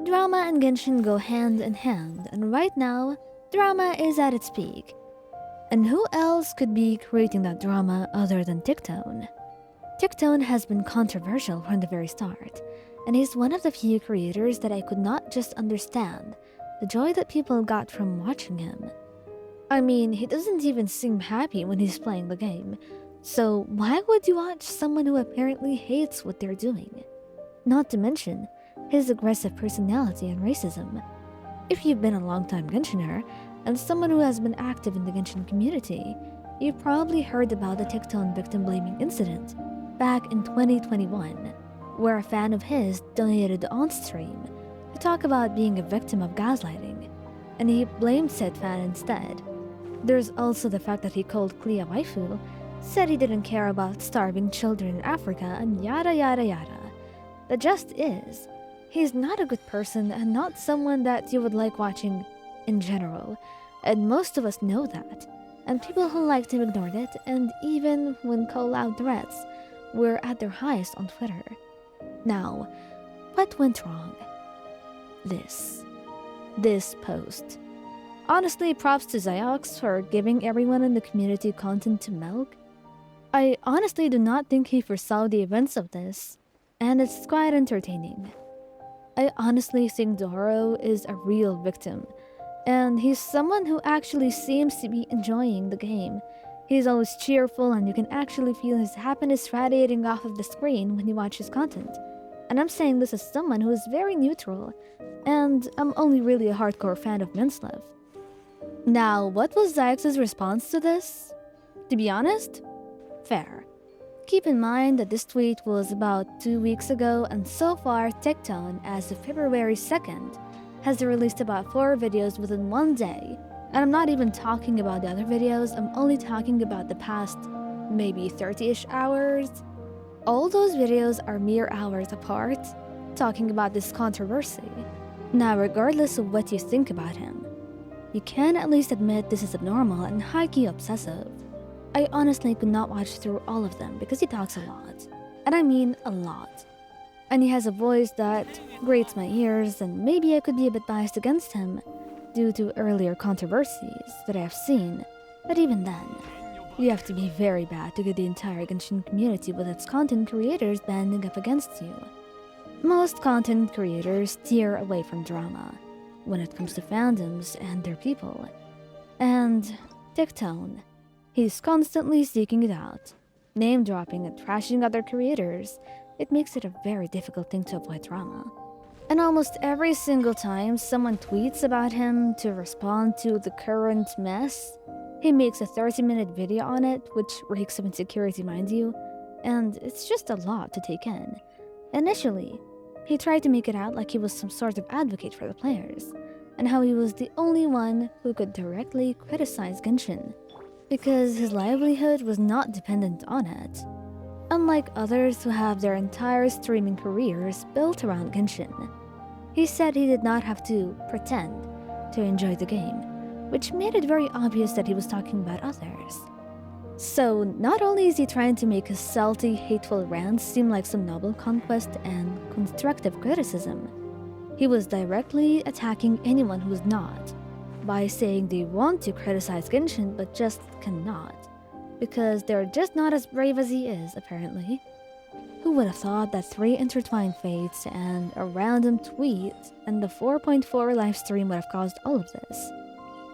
Drama and Genshin go hand in hand, and right now, drama is at its peak. And who else could be creating that drama other than TECTONE? TECTONE has been controversial from the very start, and he's one of the few creators that I could not just understand the joy that people got from watching him. I mean, he doesn't even seem happy when he's playing the game, so why would you watch someone who apparently hates what they're doing? Not to mention his aggressive personality and racism. If you've been a long-time Genshiner and someone who has been active in the Genshin community, you've probably heard about the TECTONE victim-blaming incident back in 2021, where a fan of his donated on stream to talk about being a victim of gaslighting, and he blamed said fan instead. There's also the fact that he called Clea waifu, said he didn't care about starving children in Africa, and yada yada yada. The gist is, he's not a good person and not someone that you would like watching in general, and most of us know that. And people who liked him ignored it, and even when call-out threats were at their highest on Twitter. Now, what went wrong? This post. Honestly, props to Xiox for giving everyone in the community content to milk. I honestly do not think he foresaw the events of this, and it's quite entertaining. I honestly think Doro is a real victim, and he's someone who actually seems to be enjoying the game. He's always cheerful, and you can actually feel his happiness radiating off of the screen when you watch his content. And I'm saying this as someone who is very neutral, and I'm only really a hardcore fan of men's love. Now, what was Xiox's response to this? To be honest, fair. Keep in mind that this tweet was about 2 weeks ago, and so far TECTONE, as of February 2nd, has released about 4 videos within 1 day. And I'm not even talking about the other videos, I'm only talking about the past maybe 30-ish hours. All those videos are mere hours apart, talking about this controversy. Now, regardless of what you think about him, you can at least admit this is abnormal and high-key obsessive. I honestly could not watch through all of them because he talks a lot. And I mean a lot. And he has a voice that grates my ears, and maybe I could be a bit biased against him due to earlier controversies that I have seen. But even then, you have to be very bad to get the entire Genshin community with its content creators banding up against you. Most content creators steer away from drama when it comes to fandoms and their people. And TECTONE, he's constantly seeking it out, name-dropping and trashing other creators. It makes it a very difficult thing to avoid drama. And almost every single time someone tweets about him to respond to the current mess, he makes a 30-minute video on it, which reeks of insecurity, mind you, and it's just a lot to take in. Initially, he tried to make it out like he was some sort of advocate for the players, and how he was the only one who could directly criticize Genshin, because his livelihood was not dependent on it. Unlike others who have their entire streaming careers built around Genshin. He said he did not have to pretend to enjoy the game, which made it very obvious that he was talking about others. So, not only is he trying to make his salty, hateful rants seem like some noble conquest and constructive criticism, he was directly attacking anyone who is not, by saying they want to criticize Genshin but just cannot, because they're just not as brave as he is, apparently. Who would have thought that 3 intertwined fates and a random tweet and the 4.4 livestream would have caused all of this?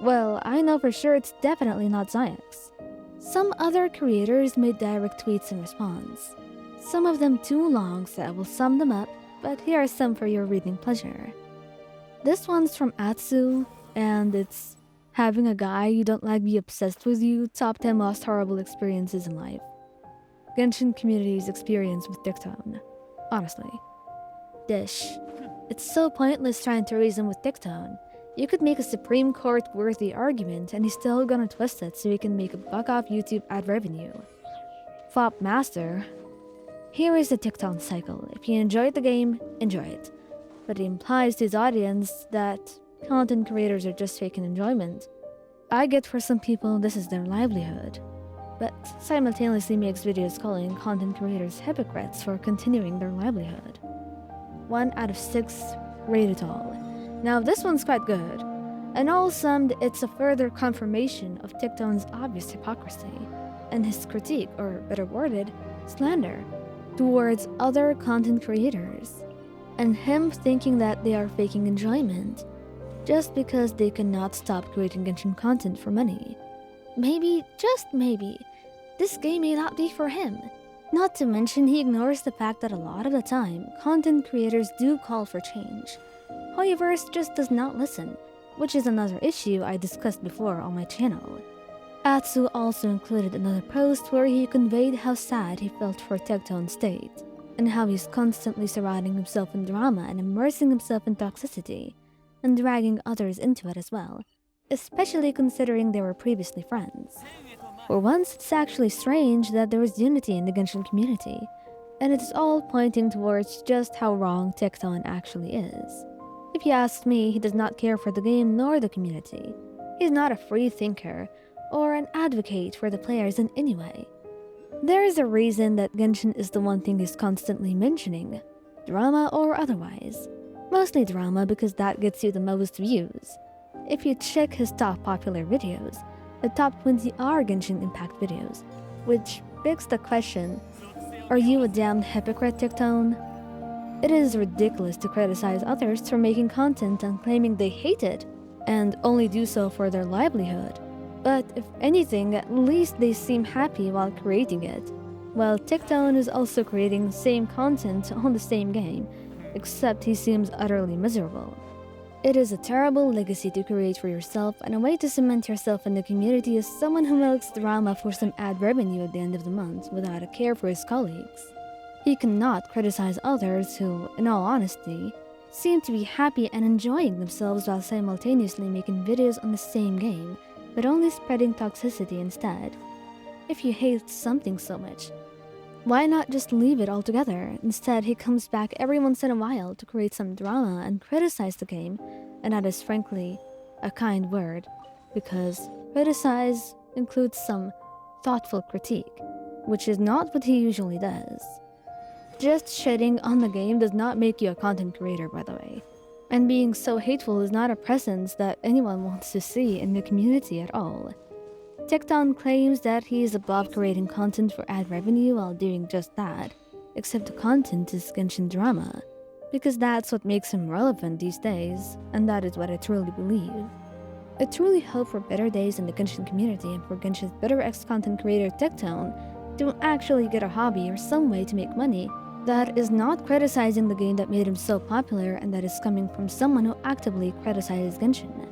Well, I know for sure it's definitely not Xiox. Some other creators made direct tweets in response, some of them too long, so I will sum them up, but here are some for your reading pleasure. This one's from Atsu, and it's having a guy you don't like be obsessed with you, top 10 most horrible experiences in life. Genshin community's experience with TECTONE. Honestly. Dish. It's so pointless trying to reason with TECTONE. You could make a Supreme Court worthy argument and he's still gonna twist it so he can make a buck off YouTube ad revenue. Fop Master. Here is the TECTONE cycle. If you enjoyed the game, enjoy it. But it implies to his audience that content creators are just faking enjoyment. I get for some people this is their livelihood, but simultaneously makes videos calling content creators hypocrites for continuing their livelihood. 1 out of 6 rate it all. Now this one's quite good. And all summed, it's a further confirmation of TikTone's obvious hypocrisy and his critique, or better worded, slander, towards other content creators, and him thinking that they are faking enjoyment just because they cannot stop creating Genshin content for money. Maybe, just maybe, this game may not be for him. Not to mention, he ignores the fact that a lot of the time, content creators do call for change. Howeverse just does not listen, which is another issue I discussed before on my channel. Atsu also included another post where he conveyed how sad he felt for Tektone's state, and how he's constantly surrounding himself in drama and immersing himself in toxicity, and dragging others into it as well, especially considering they were previously friends. For once, it's actually strange that there is unity in the Genshin community, and it is all pointing towards just how wrong Tiktone actually is. If you ask me, he does not care for the game nor the community. He's not a free thinker or an advocate for the players in any way. There is a reason that Genshin is the one thing he's constantly mentioning, drama or otherwise. Mostly drama because that gets you the most views. If you check his top popular videos, the top 20 are Genshin Impact videos, which begs the question, are you a damned hypocrite, Tiktone? It is ridiculous to criticize others for making content and claiming they hate it, and only do so for their livelihood. But if anything, at least they seem happy while creating it. While Tiktone is also creating the same content on the same game, except he seems utterly miserable. It is a terrible legacy to create for yourself and a way to cement yourself in the community as someone who milks drama for some ad revenue at the end of the month without a care for his colleagues. He cannot criticize others who, in all honesty, seem to be happy and enjoying themselves while simultaneously making videos on the same game, but only spreading toxicity instead. If you hate something so much, why not just leave it altogether? Instead, he comes back every once in a while to create some drama and criticize the game, and that is frankly a kind word, because criticize includes some thoughtful critique, which is not what he usually does. Just shitting on the game does not make you a content creator, by the way. And being so hateful is not a presence that anyone wants to see in the community at all. Tiktone claims that he is above creating content for ad revenue while doing just that, except the content is Genshin drama, because that's what makes him relevant these days, and that is what I truly believe. I truly hope for better days in the Genshin community and for Genshin's better ex-content creator Tiktone to actually get a hobby or some way to make money that is not criticizing the game that made him so popular and that is coming from someone who actively criticizes Genshin.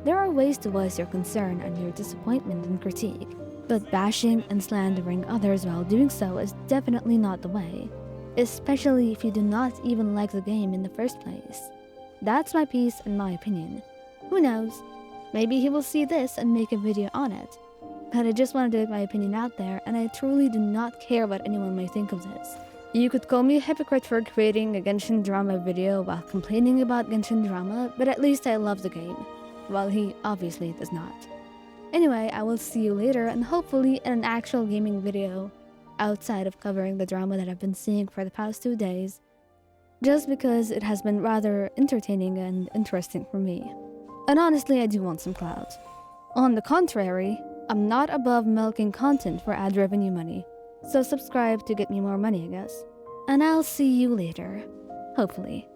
There are ways to voice your concern and your disappointment and critique, but bashing and slandering others while doing so is definitely not the way, especially if you do not even like the game in the first place. That's my piece and my opinion. Who knows? Maybe he will see this and make a video on it. But I just wanted to get my opinion out there, and I truly do not care what anyone may think of this. You could call me a hypocrite for creating a Genshin drama video while complaining about Genshin drama, but at least I love the game, while he obviously does not. Anyway, I will see you later and hopefully in an actual gaming video outside of covering the drama that I've been seeing for the past 2 days, just because it has been rather entertaining and interesting for me. And honestly, I do want some clout. On the contrary, I'm not above milking content for ad revenue money, so subscribe to get me more money, I guess. And I'll see you later, hopefully.